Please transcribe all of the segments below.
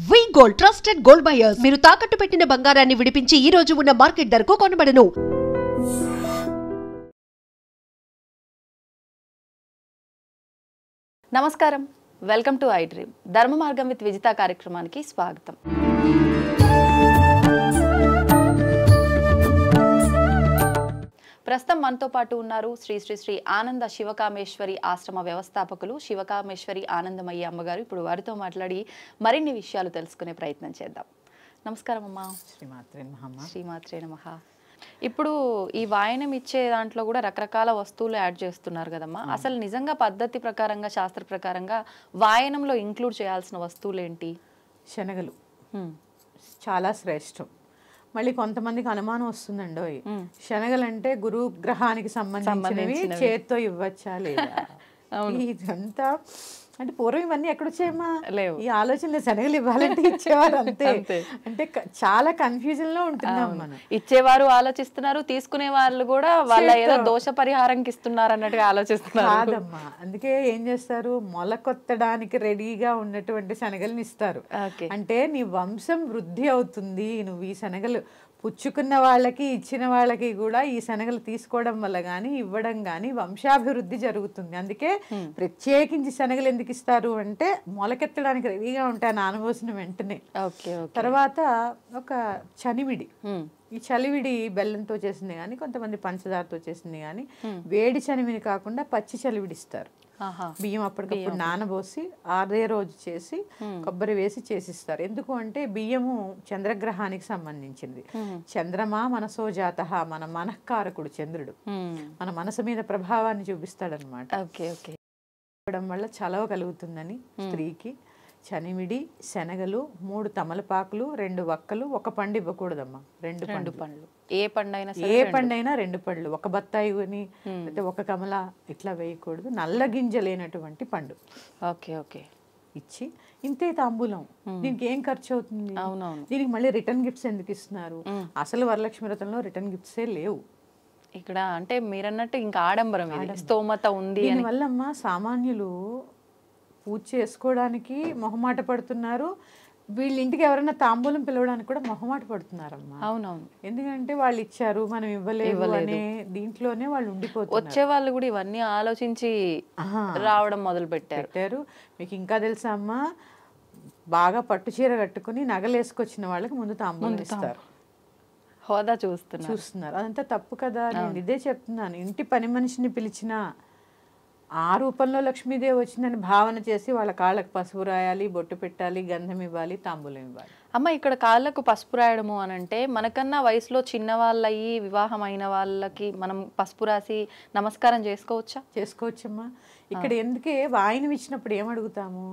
వి gold trusted gold buyers మీరు తాకట్టు పెట్టిన బంగారాన్ని విడిపించి ఈ రోజు ఉన్న మార్కెట్ ధరకు కొనబడను. నమస్కారం, వెల్కమ్ టు ఐ డ్రీమ్. ధర్మ మార్గం విత్ విజిత కార్యక్రమానికి స్వాగతం. ప్రస్తుతం మనతో పాటు ఉన్నారు శ్రీ శ్రీ శ్రీ ఆనంద శివకామేశ్వరి ఆశ్రమ వ్యవస్థాపకులు శివకామేశ్వరి ఆనందమయ్య అమ్మగారు. ఇప్పుడు వారితో మాట్లాడి మరిన్ని విషయాలు తెలుసుకునే ప్రయత్నం చేద్దాం. నమస్కారం అమ్మా. శ్రీమాత్రే నమః. ఇప్పుడు ఈ వాయనం ఇచ్చే దాంట్లో కూడా రకరకాల వస్తువులు యాడ్ చేస్తున్నారు కదమ్మా. అసలు నిజంగా పద్ధతి ప్రకారంగా శాస్త్ర ప్రకారంగా వాయనంలో ఇంక్లూడ్ చేయాల్సిన వస్తువులు ఏంటి? శనగలు చాలా శ్రేష్టం. మళ్ళీ కొంతమందికి అనుమానం వస్తుందండి, శనగలంటే గురుగ్రహానికి సంబంధించినవి చేత్తో ఇవ్వచ్చా లేదా? ఇదంతా అంటే పూర్వం ఇవన్నీ ఎక్కడొచ్చాయమ్మా? లేవు. ఈ ఆలోచన శనగలు ఇవ్వాలంటే ఇచ్చేవారు అంతే. అంటే చాలా కన్ఫ్యూజన్ లో ఉంటున్నాం మనం. ఇచ్చేవారు ఆలోచిస్తున్నారు, తీసుకునే వాళ్ళు కూడా వాళ్ళ ఏదో దోష పరిహారంకి ఇస్తున్నారు అన్నట్టుగా ఆలోచిస్తున్నారు. కాదమ్మా, అందుకే ఏం చేస్తారు, మొలకొత్తడానికి రెడీగా ఉన్నటువంటి శనగల్ని ఇస్తారు. అంటే నీ వంశం వృద్ధి అవుతుంది, నువ్వు ఈ శనగలు పుచ్చుకున్న వాళ్ళకి ఇచ్చిన వాళ్ళకి కూడా ఈ శనగలు తీసుకోవడం వల్ల కానీ ఇవ్వడం కానీ వంశాభివృద్ధి జరుగుతుంది. అందుకే ప్రత్యేకించి శనగలు ఎందుకు ఇస్తారు అంటే మొలకెత్తడానికి రెడీగా ఉంటాయి నానబోసిన వెంటనే. తర్వాత ఒక చనివిడి, ఈ చలివిడి బెల్లంతో చేసింది కానీ కొంతమంది పంచదారతో చేసింది కానీ వేడి చనివిని కాకుండా పచ్చి చలివిడి ఇస్తారు. బియ్యం అప్పటికప్పుడు నానబోసి అదే రోజు చేసి కొబ్బరి వేసి చేసిస్తారు. ఎందుకు అంటే బియ్యము చంద్రగ్రహానికి సంబంధించింది. చంద్రమా మనసో జాతః, మన మనఃకారకుడు చంద్రుడు, మన మనసు మీద ప్రభావాన్ని చూపిస్తాడనమాట. ఇవ్వడం వల్ల చలవ కలుగుతుందని స్త్రీకి చనిమిడి, శనగలు, 3 తమలపాకులు, 2 వక్కలు, 1 పండు ఇవ్వకూడదమ్మా. 2 పండ్లు. ఏ పండైనా 2 పళ్ళు, 1 బత్తాయి అయితే 1 కమల ఇట్లా వేయకూడదు. నల్ల గింజ లేనటువంటి పండు ఇచ్చి ఇంతే తాంబూలం. దీనికి ఏం ఖర్చు అవుతుంది? దీనికి మళ్ళీ రిటర్న్ గిఫ్ట్స్ ఎందుకు ఇస్తున్నారు? అసలు వరలక్ష్మి వ్రతంలో రిటర్న్ గిఫ్ట్సే లేవు ఇక్కడ. అంటే మీరన్నట్టు ఇంకా ఆడంబరం, స్తోమత ఉంది. దీనివల్లమ్మా సామాన్యులు పూజ చేసుకోవడానికి మొహమాట పడుతున్నారు. వీళ్ళ ఇంటికి ఎవరైనా తాంబూలం పిలవడానికి కూడా మొహమాట పడుతున్నారమ్మా. అవునవును. ఎందుకంటే వాళ్ళు ఇచ్చారు మనం ఇవ్వలేదు అనే దీంట్లోనే వాళ్ళు ఉండిపోతారు. వచ్చే వాళ్ళు కూడా ఇవన్నీ ఆలోచించి రావడం మొదలు పెట్టారు. మీకు ఇంకా తెలుసా అమ్మా, బాగా పట్టు చీర కట్టుకుని నగలు వేసుకొచ్చిన వాళ్ళకి ముందు తాంబూలం ఇస్తారు, హోదా చూస్తున్నారు. అదంతా తప్పు కదా. నేను ఇదే చెప్తున్నాను, ఇంటి పని మనిషిని పిలిచినా ఆ రూపంలో లక్ష్మీదేవి వచ్చిందని భావన చేసి వాళ్ళ కాళ్ళకు పసుపు రాయాలి, బొట్టు పెట్టాలి, గంధం ఇవ్వాలి, తాంబూలం ఇవ్వాలి. అమ్మ, ఇక్కడ కాళ్ళకు పసుపు రాయడము అని అంటే మనకన్నా వయసులో చిన్నవాళ్ళయి వివాహం అయిన వాళ్ళకి మనం పసుపు రాసి నమస్కారం చేసుకోవచ్చమ్మా. ఇక్కడ ఎందుకే వాయనం ఇచ్చినప్పుడు ఏమడుగుతాము?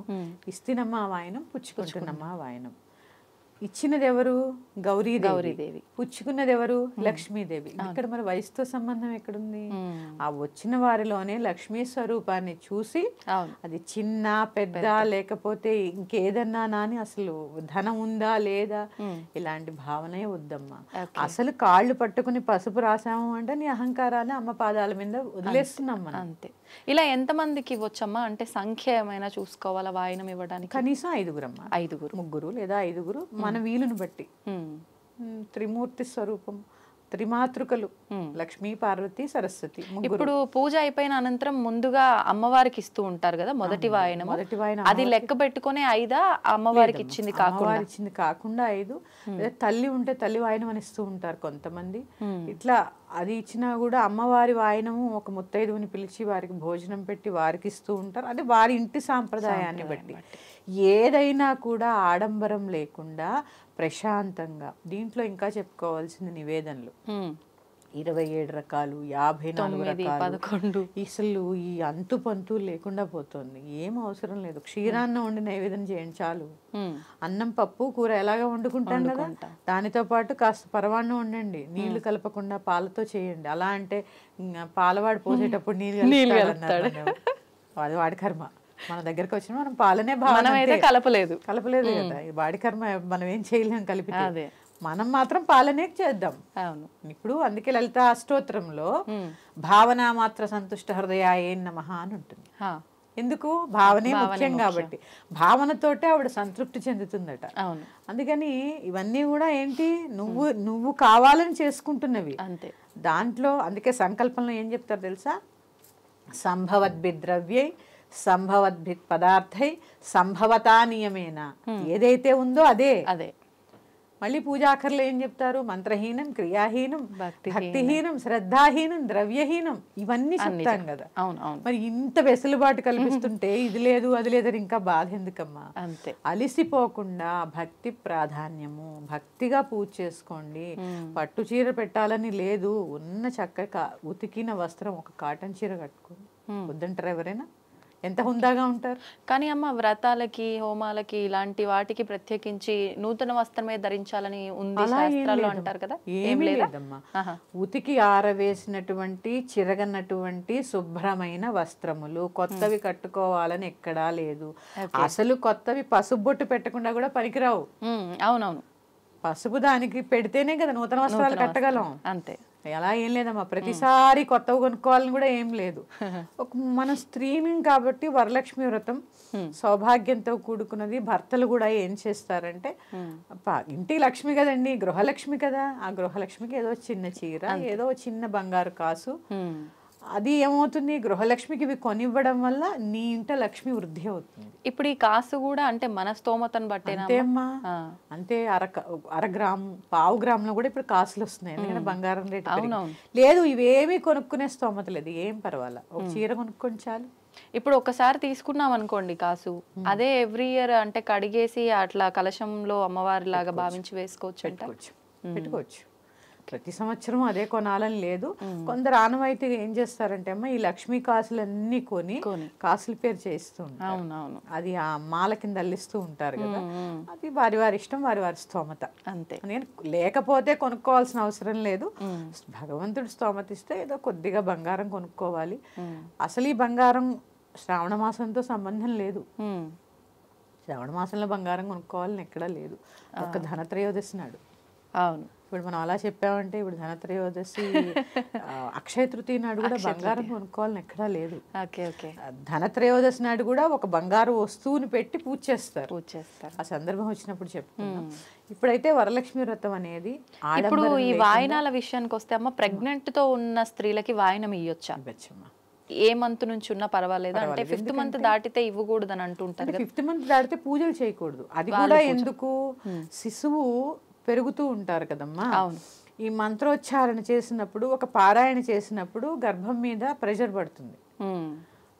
ఇస్తేనమ్మా వాయనం, పుచ్చుకుంటున్నమ్మా వాయనం. ఇచ్చినది ఎవరు? గౌరీదేవి. పుచ్చుకున్నది ఎవరు? లక్ష్మీదేవి. ఇక్కడ మరి వయసుతో సంబంధం ఎక్కడుంది? ఆ వచ్చిన వారిలోనే లక్ష్మీ స్వరూపాన్ని చూసి అది చిన్న పెద్ద లేకపోతే ఇంకేదన్నా నాని అసలు ధనం ఉందా లేదా ఇలాంటి భావనే వద్దమ్మా. అసలు కాళ్ళు పట్టుకుని పసుపు రాసాము అంటే నీ అహంకారాన్ని అమ్మ పాదాల మీద వదిలేస్తున్నాం మనం. అంతే. ఇలా ఎంతమందికి ఇవ్వచ్చమ్మా? అంటే సంఖ్య ఏమైనా చూసుకోవాలా వాయనం ఇవ్వడానికి? కనీసం 5 అమ్మా. 5 3 లేదా 5 మన వీలును బట్టి. త్రిమూర్తి స్వరూపం, త్రిమాతృకలు లక్ష్మీ, పార్వతి, సరస్వతి. ఇప్పుడు పూజ అయిపోయిన అనంతరం ముందుగా అమ్మవారికి ఇస్తూ ఉంటారు కదా మొదటి వాయనం. అది లెక్క పెట్టుకునే 5 అమ్మవారికి ఇచ్చింది కాకుండా 5. తల్లి ఉంటే తల్లి వాయనం అని ఇస్తూ ఉంటారు కొంతమంది. ఇట్లా అది ఇచ్చినా కూడా అమ్మవారి వాయనము ఒక ముత్తైదువుని పిలిచి వారికి భోజనం పెట్టి వారికి ఇస్తూ ఉంటారు. అది వారి ఇంటి సాంప్రదాయాన్ని బట్టి. ఏదైనా కూడా ఆడంబరం లేకుండా ప్రశాంతంగా. దీంట్లో ఇంకా చెప్పుకోవాల్సింది నివేదనలు 27 రకాలు, 54 రకాలు. అసలు ఈ అంతు పంతు లేకుండా పోతుంది. ఏం అవసరం లేదు. క్షీరాన్నం వండి నైవేద్యం చేయండి చాలు. అన్నం పప్పు కూర ఎలాగా వండుకుంటాం కదా, దానితో పాటు కాస్త పరవాన్నం వండండి, నీళ్లు కలపకుండా పాలతో చేయండి. అలా అంటే పాలవాడు పోసేటప్పుడు నీళ్ళు కలుపుతాడు, అది వాడి కర్మ. మన దగ్గరకు వచ్చిన మనం పాలనే కలపలేదు కదా, వాడి కర్మ. మనం ఏం చేయలేం కలిపితే. మనం మాత్రం పాలనే చేద్దాం. ఇప్పుడు అందుకే లలితా అష్టోత్తరంలో భావన మాత్ర సంతుష్ట హృదయాయ నమః అని ఉంటుంది. ఎందుకు భావనే ముఖ్యం కాబట్టి భావనతోటే ఆవిడ సంతృప్తి చెందుతుందట. అందుకని ఇవన్నీ కూడా ఏంటి, నువ్వు కావాలని చేసుకుంటున్నవి అంతే. దాంట్లో అందుకే సంకల్పంలో ఏం చెప్తారు తెలుసా, సంభవద్భిద్రవ్యై సంభవద్భిత్ పదార్థై సంభవతా నియమేన, ఏదైతే ఉందో అదే అదే. మళ్ళీ పూజాఖర్లో ఏం చెప్తారు, మంత్రహీనం, క్రియాహీనం, భక్తిహీనం, శ్రద్ధాహీనం, ద్రవ్యహీనం, ఇవన్నీ చెప్తాం కదా. మరి ఇంత వెసులుబాటు కల్పిస్తుంటే ఇది లేదు అది లేదని ఇంకా బాధ ఎందుకమ్మా? అంతే. అలిసిపోకుండా భక్తి ప్రాధాన్యము, భక్తిగా పూజ చేసుకోండి. పట్టు చీర పెట్టాలని లేదు, ఉన్న చక్కగా ఉతికిన వస్త్రం ఒక కాటన్ చీర కట్టుకోండి. వద్దంటారు ఎవరైనా? ఎంత హుందాగా ఉంటారు. కానీ అమ్మ వ్రతాలకి హోమాలకి ఇలాంటి వాటికి ప్రత్యేకించి నూతన వస్త్రమే ధరించాలని ఉంది శాస్త్రాల్లో అంటారు కదా. ఏమీ లేదమ్మా, ఉతికి ఆరవేసినటువంటి చిరగనటువంటి శుభ్రమైన వస్త్రములు కొత్తవి కట్టుకోవాలని ఎక్కడా లేదు. అసలు కొత్తవి పసుపు బొట్టు పెట్టకుండా కూడా పనికిరావు. అవునవును, పసుపు దానికి పెడితేనే కదా నూతన వస్త్రాలు కట్టగలం. అంతే. ఎలా ఏం లేదమ్మా, ప్రతిసారి కొత్తవి కొనుక్కోవాలని కూడా ఏం లేదు. మన స్త్రీని కాబట్టి వరలక్ష్మి వ్రతం సౌభాగ్యంతో కూడుకున్నది. భర్తలు కూడా ఏం చేస్తారంటే, ఇంటి లక్ష్మి కదండి, గృహలక్ష్మి కదా, ఆ గృహలక్ష్మికి ఏదో చిన్న చీర, ఏదో చిన్న బంగారు కాసు, అది ఏమవుతుంది, గృహలక్ష్మికి ఇవి కొనివ్వడం వల్ల నీ ఇంట లక్ష్మి వృద్ధి అవుతుంది. ఇప్పుడు ఈ కాసు కూడా అంటే మన స్తోమతను బట్టేనా? అంతేమ్మా, అంతే. అర గ్రాము, పావు గ్రాములో కూడా ఇప్పుడు కాసులు వస్తున్నాయి, ఎందుకంటే బంగారం రేటు లేదు. ఇవేమీ కొనుక్కునే స్తోమత లేదు, ఏం పర్వాలా, ఒక చీర కొనుక్కొని చాలు. ఇప్పుడు ఒకసారి తీసుకున్నాం అనుకోండి కాసు, అదే ఎవ్రీ ఇయర్ అంటే కడిగేసి అట్లా కలశంలో అమ్మవారి లాగా భావించి వేసుకోవచ్చు, పెట్టుకోవచ్చు. ప్రతి సంవత్సరం అదే కొనాలని లేదు. కొందరు ఆనవాయితీ ఏం చేస్తారంటే అమ్మ, ఈ లక్ష్మీ కాసులన్నీ కొని కాసుల పేరు చేస్తూ ఉంటారు. అది ఆ మాల కింద అల్లిస్తూ ఉంటారు కదా, అది వారి వారి ఇష్టం, వారి వారి స్తోమత అంతే. నేను లేకపోతే కొనుక్కోవాల్సిన అవసరం లేదు. భగవంతుడు స్తోమత ఇస్తే ఏదో కొద్దిగా బంగారం కొనుక్కోవాలి. అసలు ఈ బంగారం శ్రావణ మాసంతో సంబంధం లేదు. శ్రావణ మాసంలో బంగారం కొనుక్కోవాలని ఎక్కడా లేదు. ఒక ధనత్రయోదశి నాడు. అవును, ఇప్పుడు మనం అలా చెప్పామంటే ఇప్పుడు ధనత్రయోదశి, అక్షయ తృతీయ నాడు కూడా బంగారం కొనుక్కోవాలని ఎక్కడా లేదు. ధనత్రయోదశి నాడు కూడా ఒక బంగారు వస్తువుని పెట్టి పూజ చేస్తారు. ఆ సందర్భం వచ్చినప్పుడు చెప్తున్నాం. ఇప్పుడైతే వరలక్ష్మి వ్రతం అనేది, ఇప్పుడు ఈ వాయినాల విషయానికి వస్తే అమ్మ, ప్రెగ్నెంట్ తో ఉన్న స్త్రీలకి వాయినం ఇయ్యొచ్చా? ఏ మంత్ నుంచి ఉన్నా పర్వాలేదు, అంటే 5th మంత్ దాటితే ఇవ్వకూడదు అని అంటుంటారు. 5th మంత్ దాటితే పూజలు చేయకూడదు. అది కూడా ఎందుకు, శిశువు పెరుగుతూ ఉంటారు కదమ్మా. ఈ మంత్రోచ్చారణ చేసినప్పుడు, ఒక పారాయణ చేసినప్పుడు గర్భం మీద ప్రెషర్ పడుతుంది.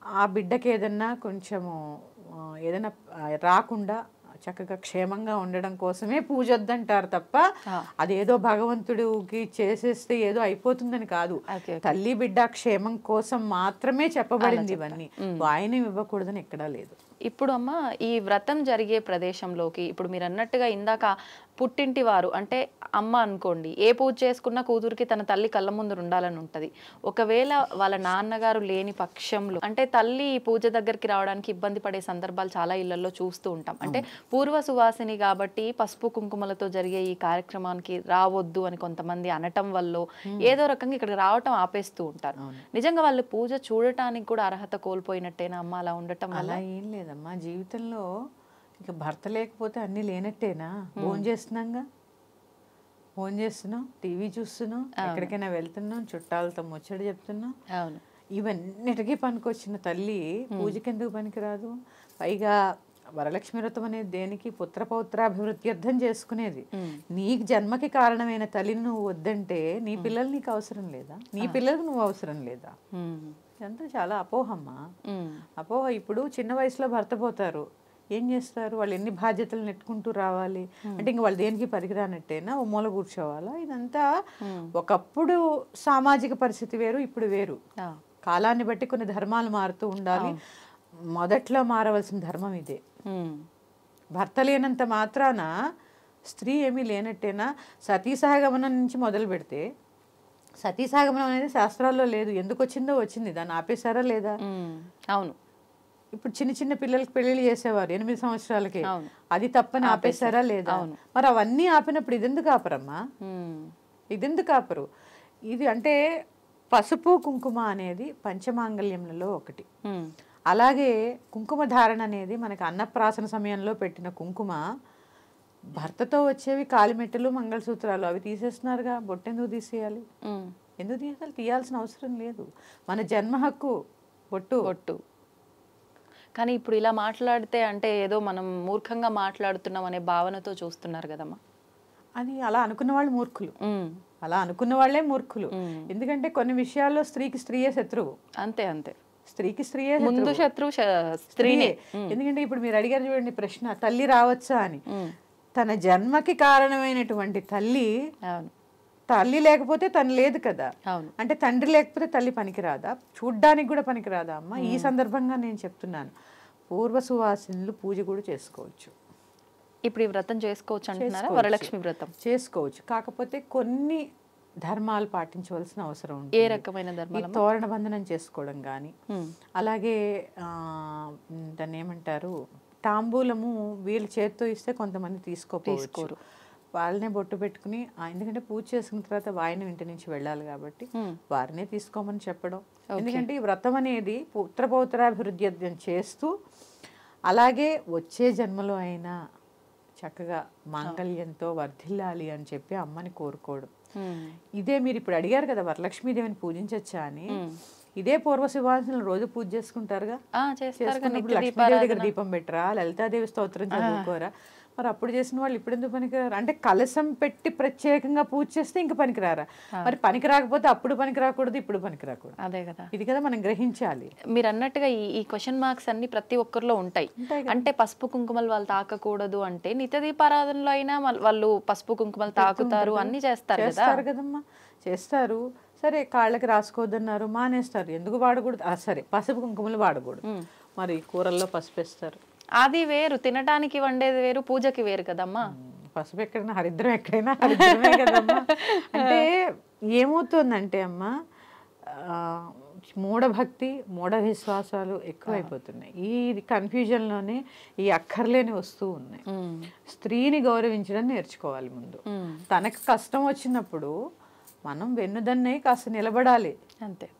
ఆ బిడ్డకి ఏదన్నా కొంచెము ఏదైనా రాకుండా చక్కగా క్షేమంగా ఉండడం కోసమే పూజ వద్దంటారు తప్ప, అదేదో భగవంతుడికి చేసేస్తే ఏదో అయిపోతుందని కాదు. తల్లి బిడ్డ క్షేమం కోసం మాత్రమే చెప్పబడింది ఇవన్నీ. వాయినం ఇవ్వకూడదని ఎక్కడా లేదు. ఇప్పుడు అమ్మ, ఈ వ్రతం జరిగే ప్రదేశంలోకి, ఇప్పుడు మీరు అన్నట్టుగా ఇందాక పుట్టింటి వారు అంటే అమ్మ అనుకోండి, ఏ పూజ చేసుకున్నా కూతురికి తన తల్లి కళ్ళ ముందు ఉండాలని ఉంటుంది. ఒకవేళ వాళ్ళ నాన్నగారు లేని పక్షంలో, అంటే తల్లి పూజ దగ్గరికి రావడానికి ఇబ్బంది పడే సందర్భాలు చాలా ఇళ్లలో చూస్తూ ఉంటాం. అంటే పూర్వ సువాసిని కాబట్టి పసుపు కుంకుమలతో జరిగే ఈ కార్యక్రమానికి రావద్దు అని కొంతమంది అనటం వల్ల ఏదో రకంగా ఇక్కడికి రావటం ఆపేస్తూ ఉంటారు. నిజంగా వాళ్ళు పూజ చూడటానికి కూడా అర్హత కోల్పోయినట్టేనా అమ్మ అలా ఉండటం వల్ల? ఏం లేదమ్మా, జీవితంలో ఇక భర్త లేకపోతే అన్ని లేనట్టేనా? ఫోన్ చేస్తున్నాంగా, ఫోన్ చేస్తున్నాం, టీవీ చూస్తున్నాం, ఎక్కడికైనా వెళ్తున్నాం, చుట్టాలతో ముచ్చట చెప్తున్నాం. అవును, ఇవన్నిటికీ పనికొచ్చిన తల్లి పూజకి ఎందుకు పనికిరాదు? పైగా వరలక్ష్మి వ్రతం అనేది దేనికి? పుత్ర పౌత్రాభివృద్ధి అర్థం చేసుకునేది. నీకు జన్మకి కారణమైన తల్లిని నువ్వు వద్దంటే నీ పిల్లలు నీకు అవసరం లేదా? నీ పిల్లలకు నువ్వు అవసరం లేదా? ఇదంతా చాలా అపోహమ్మా, అపోహ. ఇప్పుడు చిన్న వయసులో భర్త పోతారు, ఏం చేస్తారు వాళ్ళు? ఎన్ని బాధ్యతలు నెట్టుకుంటూ రావాలి అంటే ఇంక వాళ్ళు దేనికి పనికిరానట్టేనా? ఓ మూల కూర్చోవాలా? ఇదంతా ఒకప్పుడు సామాజిక పరిస్థితి వేరు, ఇప్పుడు వేరు. కాలాన్ని బట్టి కొన్ని ధర్మాలు మారుతూ ఉండాలి. మొదట్లో మారవలసిన ధర్మం ఇదే. భర్త లేనంత మాత్రాన స్త్రీ ఏమీ లేనట్టేనా? సతీ సహగమనం నుంచి మొదలు పెడితే, సతీ సహగమనం అనేది శాస్త్రాల్లో లేదు. ఎందుకు వచ్చిందో వచ్చింది, దాన్ని ఆపేశారా లేదా? అవును, ఇప్పుడు చిన్న చిన్న పిల్లలకి పెళ్లిళ్ళు చేసేవారు 8 సంవత్సరాలకి, అది తప్పని ఆపేశారా లేదా? మరి అవన్నీ ఆపినప్పుడు ఇదెందుకు ఆపరమ్మా? ఇదెందుకు ఆపరు? ఇది అంటే పసుపు కుంకుమ అనేది పంచమాంగళ్యములలో ఒకటి. అలాగే కుంకుమ ధారణ అనేది మనకి అన్నప్రాసన సమయంలో పెట్టిన కుంకుమ భర్తతో వచ్చేవి కాలిమెట్టలు మంగళసూత్రాలు అవి తీసేస్తున్నారుగా, బొట్టెందుకు తీసేయాలి? ఎందుకు తీయాలి? తీయాల్సిన అవసరం లేదు. మన జన్మ హక్కు బొట్టు. కానీ ఇప్పుడు ఇలా మాట్లాడితే అంటే ఏదో మనం మూర్ఖంగా మాట్లాడుతున్నాం అనే భావనతో చూస్తున్నారు కదమ్మా. అది అలా అనుకున్న వాళ్ళు మూర్ఖులు, అలా అనుకున్న వాళ్ళే మూర్ఖులు. ఎందుకంటే కొన్ని విషయాల్లో స్త్రీకి స్త్రీయే శత్రువు. అంతే స్త్రీకి స్త్రీయే ముందు శత్రువు స్త్రీనే. ఎందుకంటే ఇప్పుడు మీరు అడిగారు చూడండి ప్రశ్న, తల్లి రావచ్చా అని. తన జన్మకి కారణమైనటువంటి తల్లి లేకపోతే తను లేదు కదా. అంటే తండ్రి లేకపోతే తల్లి పనికిరాదా? చూడ్డానికి కూడా పనికిరాదా అమ్మ? ఈ సందర్భంగా నేను చెప్తున్నాను, పూర్వ సువాసినులు పూజ కూడా చేసుకోవచ్చు. ఇప్పుడు ఈ వ్రతం చేసుకోవచ్చు అంటున్నారా? వరలక్ష్మి వ్రతం చేసుకోవచ్చు, కాకపోతే కొన్ని ధర్మాలు పాటించవలసిన అవసరం ఉంది. ఏ రకమైన ధర్మాలు? తోరణ బంధనం చేసుకోవడం కానీ, అలాగే దాన్ని ఏమంటారు, తాంబూలము వీళ్ళ చేత్తో ఇస్తే కొంతమంది తీసుకోరు, వాళ్ళనే బొట్టు పెట్టుకుని, ఎందుకంటే పూజ చేసుకున్న తర్వాత వాయనం ఇంటి నుంచి వెళ్ళాలి కాబట్టి వారినే తీసుకోమని చెప్పడం. ఎందుకంటే ఈ వ్రతం అనేది పుత్రపౌత్రాభివృద్ధి చేస్తూ, అలాగే వచ్చే జన్మలో అయినా చక్కగా మాంగళ్యంతో వర్ధిల్లాలి అని చెప్పి అమ్మని కోరుకోవడం. ఇదే మీరు ఇప్పుడు అడిగారు కదా వరలక్ష్మీదేవిని పూజించచ్చా అని, ఇదే పూర్వ శివాసనం రోజు పూజ చేసుకుంటారుగా. లక్ష్మీదేవి దగ్గర దీపం పెట్టరా, లలితాదేవి స్తోత్రం చదువుకోరా? మరి అప్పుడు చేసిన వాళ్ళు ఇప్పుడు ఎందుకు పనికిరారు? అంటే కలశం పెట్టి ప్రత్యేకంగా పూజ చేస్తే ఇంకా పనికిరారా? మరి పనికి రాకపోతే అప్పుడు పనికి రాకూడదు, ఇప్పుడు పనికి రాకూడదు. అదే కదా, ఇది కదా మనం గ్రహించాలి. మీరు అన్నట్టుగా ఈ క్వశ్చన్ మార్క్స్ అన్ని ప్రతి ఒక్కరిలో ఉంటాయి. అంటే పసుపు కుంకుమలు వాళ్ళు తాకకూడదు అంటే నిత్య దీపారాధనలో అయినా వాళ్ళు పసుపు కుంకుమలు తాకుతారు, అన్ని చేస్తారు కదమ్మా. చేస్తారు, సరే కాళ్ళకి రాసుకోవద్దన్నారు, మానేస్తారు. ఎందుకు వాడకూడదు? సరే పసుపు కుంకుమలు వాడకూడదు, మరి కూరల్లో పసుపు వేస్తారు. అది వేరు, తినడానికి వండేది వేరు, పూజకి వేరు కదమ్మా. పసుపు ఎక్కడైనా హరిద్రం, ఎక్కడైనా హరిద్రమే కదమ్మా. అంటే ఏమవుతుందంటే అమ్మా, మూఢభక్తి మూఢ విశ్వాసాలు ఎక్కువైపోతున్నాయి. ఈ కన్ఫ్యూజన్లోనే ఈ అక్కర్లేని వస్తూ ఉన్నాయి. స్త్రీని గౌరవించడం నేర్చుకోవాలి ముందు. తనకు కష్టం వచ్చినప్పుడు మనం వెన్నుదన్నే కాస్త నిలబడాలి,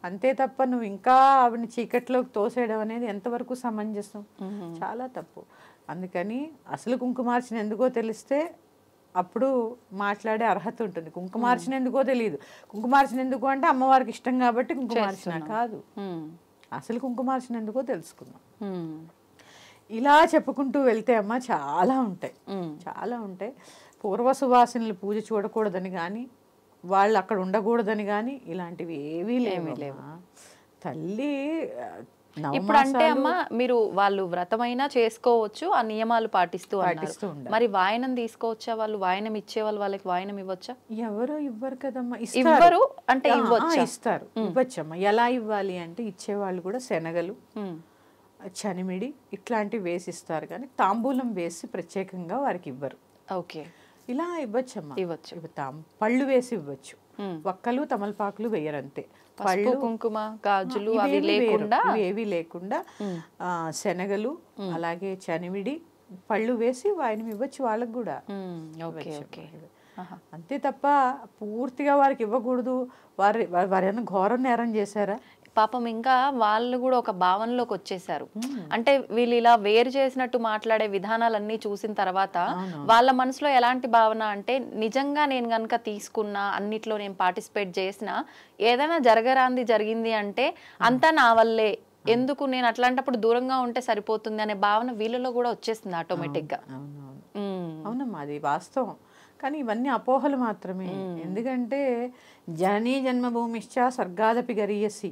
అంతే తప్ప నువ్వు ఇంకా ఆవిడని చీకట్లోకి తోసేయడం అనేది ఎంతవరకు సమంజసం? చాలా తప్పు. అందుకని అసలు కుంకుమార్చన ఎందుకో తెలిస్తే అప్పుడు మాట్లాడే అర్హత ఉంటుంది. కుంకుమార్చన ఎందుకో తెలియదు, కుంకుమార్చన ఎందుకు అంటే అమ్మవారికి ఇష్టం కాబట్టి కుంకుమార్చన కాదు, అసలు కుంకుమార్చన ఎందుకో తెలుసుకుందాం. ఇలా చెప్పుకుంటూ వెళ్తే అమ్మ చాలా ఉంటాయి. పూర్వ సువాసినులు పూజ చూడకూడదని కానీ, వాళ్ళు అక్కడ ఉండకూడదని కానీ ఇలాంటివి ఏవీ లేవు. తల్లి ఇప్పుడు అంటే అమ్మ మీరు వాళ్ళు వ్రతమైనా చేసుకోవచ్చు, ఆ నియమాలు పాటిస్తూ మరి వాయనం తీసుకోవచ్చా? వాళ్ళు వాయనం ఇచ్చేవాళ్ళు వాళ్ళకి వాయనం ఇవ్వచ్చా? ఎవరు ఇవ్వరు కదమ్మా. ఇవ్వరు అంటే ఇవ్వచ్చమ్మా. ఎలా ఇవ్వాలి అంటే ఇచ్చేవాళ్ళు కూడా శనగలు, చనిమిడి ఇట్లాంటివి వేసి ఇస్తారు, కానీ తాంబూలం వేసి ప్రత్యేకంగా వారికి ఇవ్వరు. ఓకే, ఇలా ఇవ్వచ్చమ్మా. ఇవ్వతాం. పళ్ళు వేసి ఇవ్వచ్చు, ఒక్కలు తమలపాకులు వేయరంతే. పళ్ళు, కుంకుమ, గాజులు ఏవి లేకుండా శనగలు అలాగే చనివిడి పళ్ళు వేసి వాయినం ఇవ్వచ్చు వాళ్ళకు కూడా. అంతే తప్ప పూర్తిగా వారికి ఇవ్వకూడదు. వారు ఏమైనా ఘోరం నేరం చేశారా? పాపం ఇంకా వాళ్ళు కూడా ఒక భావనలోకి వచ్చేసారు. అంటే వీళ్ళు ఇలా వేరు చేసినట్టు మాట్లాడే విధానాలన్నీ చూసిన తర్వాత వాళ్ళ మనసులో ఎలాంటి భావన అంటే, నిజంగా నేను గనక తీసుకున్నా, అన్నిట్లో నేను పార్టిసిపేట్ చేసినా, ఏదైనా జరగరాంది జరిగింది అంటే అంతా నా వల్లే, ఎందుకు నేను అట్లాంటప్పుడు దూరంగా ఉంటే సరిపోతుంది అనే భావన వీళ్ళలో కూడా వచ్చేస్తుంది ఆటోమేటిక్ గా. అవునమ్మా, అది వాస్తవం. కానీ ఇవన్నీ అపోహలు మాత్రమే. ఎందుకంటే జననీ జన్మభూమిశ్చ స్వర్గాదపి గరీయసి,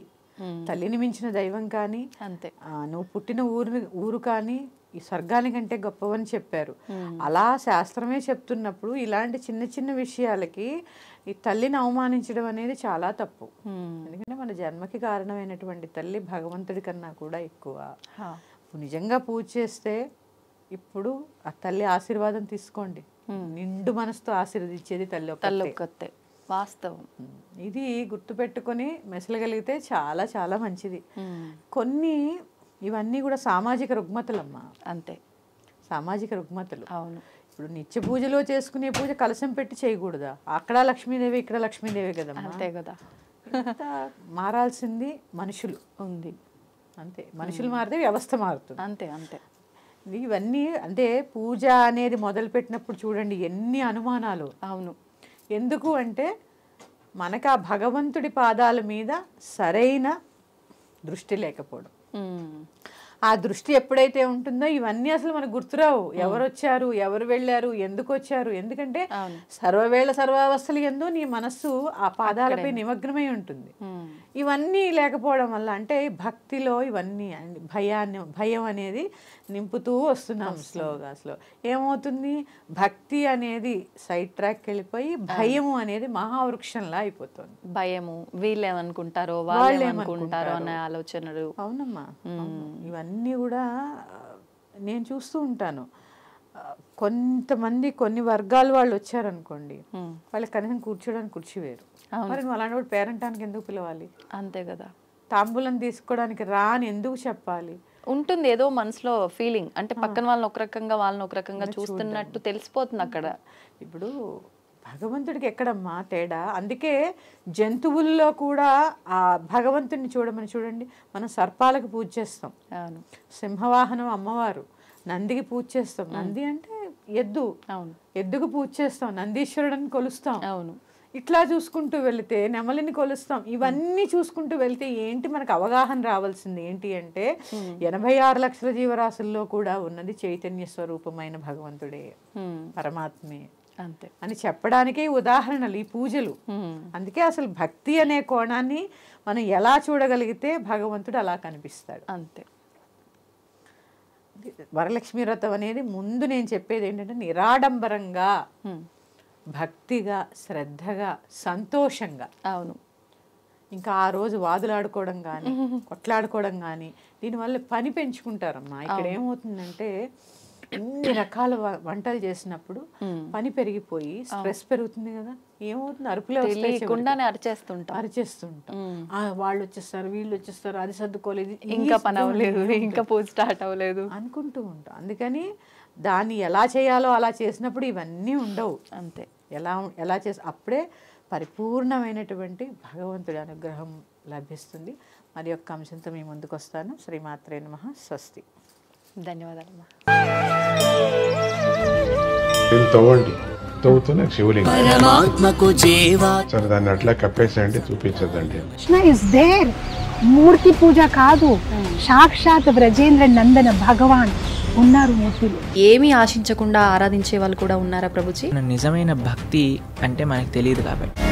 తల్లిని మించిన దైవం కానీ, అంతే నువ్వు పుట్టిన ఊరు కానీ ఈ స్వర్గానికంటే గొప్పవని చెప్పారు. అలా శాస్త్రమే చెప్తున్నప్పుడు ఇలాంటి చిన్న చిన్న విషయాలకి ఈ తల్లిని అవమానించడం అనేది చాలా తప్పు. ఎందుకంటే మన జన్మకి కారణమైనటువంటి తల్లి భగవంతుడి కన్నా కూడా ఎక్కువ. నిజంగా పూజ చేస్తే ఇప్పుడు ఆ తల్లి ఆశీర్వాదం తీసుకోండి. నిండు మనసుతో ఆశీర్వదించేది తల్లి ఒక్కతే. వాస్తవం. ఇది గుర్తుపెట్టుకొని మెసలగలిగితే చాలా చాలా మంచిది. కొన్ని ఇవన్నీ కూడా సామాజిక రుగ్మతలమ్మా. అంతే, సామాజిక రుగ్మతలు. అవును. ఇప్పుడు నిత్య పూజలో చేసుకునే పూజ కలశం పెట్టి చేయకూడదా? అక్కడ లక్ష్మీదేవి, ఇక్కడ లక్ష్మీదేవి కదమ్మా. అంతే కదా. మారాల్సింది మనుషులు ఉంది. అంతే, మనుషులు మారితే వ్యవస్థ మారుతుంది. అంతే అంతే. ఇవన్నీ అంటే పూజ అనేది మొదలుపెట్టినప్పుడు చూడండి ఎన్ని అనుమానాలు. అవును. ఎందుకు అంటే మనకు ఆ భగవంతుడి పాదాల మీద సరైన దృష్టి లేకపోవడం. ఆ దృష్టి ఎప్పుడైతే ఉంటుందో ఇవన్నీ అసలు మనకు గుర్తురావు. ఎవరు వచ్చారు, ఎవరు వెళ్ళారు, ఎందుకు వచ్చారు. ఎందుకంటే సర్వవేళ సర్వావస్థలు ఎందు నీ మనస్సు ఆ పాదాలపై నిమగ్నమై ఉంటుంది. ఇవన్నీ లేకపోవడం వల్ల అంటే భక్తిలో ఇవన్నీ భయం అనేది నింపుతూ వస్తున్నాం స్లోగా. ఏమవుతుంది, భక్తి అనేది సైడ్ ట్రాక్ వెళ్ళిపోయి భయము అనేది మహావృక్షంలా అయిపోతుంది. భయము, వీళ్ళేమనుకుంటారో వాళ్ళేమనుకుంటారో అనే ఆలోచనలు. అవునమ్మా, ఇవన్నీ కూడా నేను చూస్తూ ఉంటాను. కొంతమంది కొన్ని వర్గాల వాళ్ళు వచ్చారనుకోండి, వాళ్ళకి కనీసం కూర్చోడానికి కుర్చీ వేరు. మరి నువ్వు అలాంటి వాడు పేరంటానికి ఎందుకు పిలవాలి? అంతే కదా. తాంబూలం తీసుకోవడానికి రా అని ఎందుకు చెప్పాలి? ఉంటుంది ఏదో మనసులో ఫీలింగ్, అంటే పక్కన వాళ్ళని ఒక రకంగా వాళ్ళని ఒక రకంగా చూస్తున్నట్టు తెలిసిపోతుంది అక్కడ. ఇప్పుడు భగవంతుడికి ఎక్కడమ్మా తేడా? అందుకే జంతువుల్లో కూడా ఆ భగవంతుడిని చూడండి. మనం సర్పాలకు పూజ చేస్తాం, సింహవాహనం అమ్మవారు, నందికి పూజ చేస్తాం. నంది అంటే ఎద్దు, ఎద్దుకు పూజ చేస్తాం, నందీశ్వరుడిని కొలుస్తాం. అవును, ఇట్లా చూసుకుంటూ వెళితే నెమలిని కొలుస్తాం. ఇవన్నీ చూసుకుంటూ వెళ్తే ఏంటి మనకు అవగాహన రావాల్సింది ఏంటి అంటే 86 లక్షల జీవరాశుల్లో కూడా ఉన్నది చైతన్య స్వరూపమైన భగవంతుడే, పరమాత్మే అంతే అని చెప్పడానికే ఉదాహరణలు ఈ పూజలు. అందుకే అసలు భక్తి అనే కోణాన్ని మనం ఎలా చూడగలిగితే భగవంతుడు అలా కనిపిస్తాడు. అంతే. వరలక్ష్మి వ్రతం అనేది ముందు నేను చెప్పేది ఏంటంటే నిరాడంబరంగా, భక్తిగా, శ్రద్ధగా, సంతోషంగా. అవును. ఇంకా ఆ రోజు వాదులాడుకోవడం కానీ కొట్లాడుకోవడం కానీ దీనివల్ల పని పెంచుకుంటారమ్మా. ఇక్కడ ఏమవుతుందంటే ఎన్ని రకాల వంటలు చేసినప్పుడు పని పెరిగిపోయి స్ట్రెస్ పెరుగుతుంది కదా. ఏమవుతుంది, అరుపులే అరిచేస్తుంటాం. వాళ్ళు వచ్చేస్తారు, వీళ్ళు వచ్చేస్తారు, అది సర్దుకోలేదు, ఇంకా పని అవ్వలేదు, ఇంకా పూజ స్టార్ట్ అవ్వలేదు అనుకుంటూ ఉంటాం. అందుకని దాన్ని ఎలా చేయాలో అలా చేసినప్పుడు ఇవన్నీ ఉండవు. అంతే. ఎలా చేసి అప్పుడే పరిపూర్ణమైనటువంటి భగవంతుడి అనుగ్రహం లభిస్తుంది. మరి యొక్క అంశంతో మీ ముందుకు వస్తాను. శ్రీమాత్రే నమః. స్వస్తి. ధన్యవాదాలమ్మా. తవ్వండి, తవ్వుతున్న శివలింగం సరే దాన్ని అట్లా కప్పేసేయండి, చూపించదండి. Krishna is there. మూర్తి పూజ కాదు, సాక్షాత్ బ్రజేంద్ర నందన భగవాన్ ఉన్నారు మూర్తిలో. ఏమీ ఆశించకుండా ఆరాధించే వాళ్ళు కూడా ఉన్నారా ప్రభుజీ? నిజమైన భక్తి అంటే మనకు తెలియదు కాబట్టి